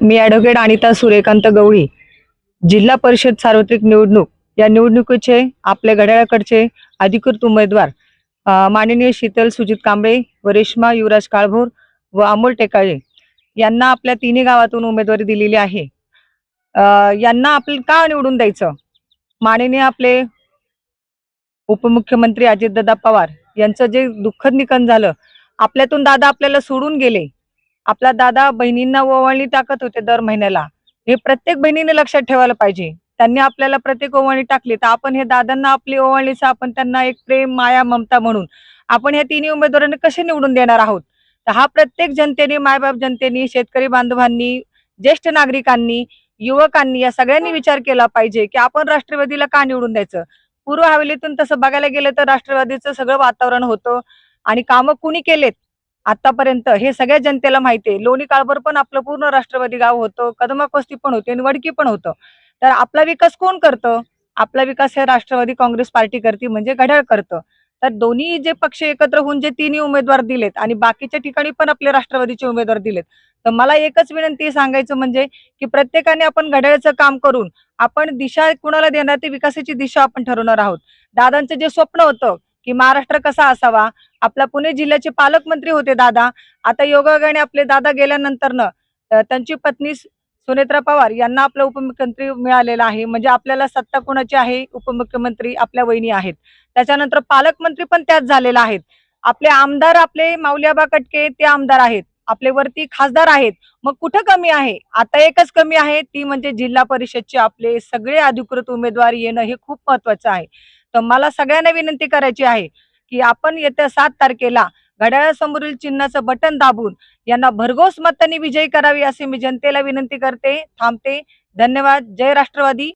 मी advocate Anita Suryakant गवळी. जिल्हा परिषद सार्वत्रिक निवडणूक या निवडणुकीचे आपल्या घड्याळाकडचे अधिकृत उमेदवार माननीय शीतल सुजित कांबळे व रेश्मा युवराज काळभोर व अमोल टेकाळे यांना आपल्या तिन्ही गावातून उमेदवारी दिलेली आहे. यांना आपलं का निवडून द्यायचं? माननीय आपले उपमुख्यमंत्री अजितदादा पवार यांचं जे दुःखद निधन झालं, आपल्यातून दादा आपल्याला सोडून गेले. आपला दादा बहिणींना ओवाळणी टाकत होते दर महिन्याला. हे प्रत्येक बहिणीने लक्षात ठेवायला पाहिजे. त्यांनी आपल्याला प्रत्येक ओवाळणी टाकली, तर आपण हे दादांना आपली ओवाळणीचं आपण त्यांना एक प्रेम, माया, ममता म्हणून आपण ह्या तिन्ही उमेदवारांना कसे निवडून देणार आहोत? तर हा प्रत्येक जनतेने, मायबाप जनतेने, शेतकरी बांधवांनी, ज्येष्ठ नागरिकांनी, युवकांनी या सगळ्यांनी विचार केला पाहिजे की आपण राष्ट्रवादीला का निवडून द्यायचं. पूर्व हवेलीतून तसं बघायला गेलं तर राष्ट्रवादीचं सगळं वातावरण होतं आणि कामं कुणी केलेत आतापर्यंत हे सगळ्या जनतेला माहिती आहे. लोणी काळभोर पण आपलं पूर्ण राष्ट्रवादी गाव होतं, कदमाकोस्ती पण होते आणि वडकी पण होतं. तर आपला विकास कोण करतं? आपला विकास हे राष्ट्रवादी काँग्रेस पार्टी करते, म्हणजे घड्याळ करतं. तर दोन्ही जे पक्ष एकत्र होऊन जे तिन्ही उमेदवार दिलेत आणि बाकीच्या ठिकाणी पण आपले राष्ट्रवादीचे उमेदवार दिलेत, तर मला एकच विनंती सांगायचं म्हणजे की प्रत्येकाने आपण घड्याळाचं काम करून आपण दिशा कुणाला देणार, ते विकासाची दिशा आपण ठरवणार आहोत. दादांचं जे स्वप्न होतं की महाराष्ट्र कसा असावा, आपला पुणे जिल्ह्याचे पालकमंत्री होते दादा. आता योगायोगाने आपले दादा गेल्यानंतर त्यांची पत्नी सुनेत्रा पवार यांना आपलं उपमुख्यमंत्री मिळालेलं आहे. म्हणजे आपल्याला सत्ता कोणाची आहे? उपमुख्यमंत्री आपल्या वहिनी आहेत. त्याच्यानंतर पालकमंत्री पण त्याच झालेला आहेत. आपले आमदार, आपले माऊलीआबा कटके ते आमदार आहेत. आपले वरती खासदार आहेत. मग कुठं कमी आहे? आता एकच कमी आहे, ती म्हणजे जिल्हा परिषदचे आपले सगळे अधिकृत उमेदवार येणं हे खूप महत्वाचं आहे. तर मला सगळ्यांना विनंती करायची आहे की आपण येत्या 7 तारखेला घड्याळासमोरील चिन्हाचं बटन दाबून यांना भरघोस मतांनी विजयी करावी, असे मी जनतेला विनंती करते. थांबते. धन्यवाद. जय राष्ट्रवादी.